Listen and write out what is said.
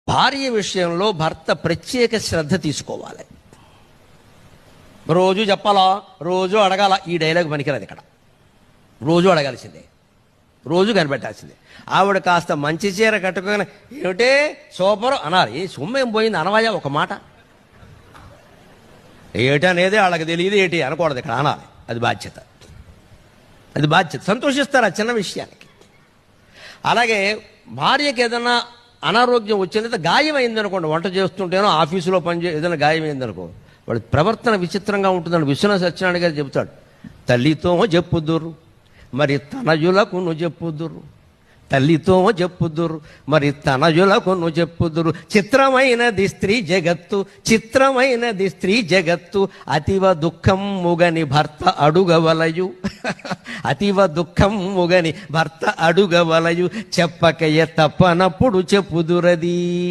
భార్య విషయంలో భర్త ప్రత్యేక శ్రద్ధ తీసుకోవాలి. రోజు చెప్పాలా, రోజు అడగాల. ఈ డైలాగ్ పనికిరాదు ఇక్కడ. రోజు అడగాల్సిందే, రోజు కనిపెట్టాల్సిందే. ఆవిడ కాస్త మంచి చీర కట్టుకొని ఏమిటే సూపర్ అనాలి. ఏ సొమ్మేం పోయింది అనవాయా ఒక మాట. ఏటి అనేది వాళ్ళకి తెలియదు, ఏటి అనకూడదు ఇక్కడ, అనాలి. అది బాధ్యత, అది బాధ్యత. సంతోషిస్తారు ఆ చిన్న విషయానికి. అలాగే భార్యకి ఏదైనా అనారోగ్యం వచ్చిందంటే, గాయం అయిందనుకోండి, వంట చేస్తుంటేనో ఆఫీసులో ఏదైనా గాయం అయిందనుకో, వాడి ప్రవర్తన విచిత్రంగా ఉంటుందని విశ్వనాథ సత్యనారాయణ గారు చెబుతాడు. తల్లితో చెప్పుదురు మరి తనయులకు చెప్పుదురు, తల్లితో చెప్పుదురు మరి తనయులకు చెప్పుదురు. చిత్రమైనది స్త్రీ జగత్తు, చిత్రమైనది స్త్రీ జగత్తు. అతివ దుఃఖం ముగని భర్త అడుగవలయు, అతివ దుఃఖం ముగని భర్త అడుగవలయు. చెప్పకయ్య తప్పనప్పుడు చెప్పుదురది.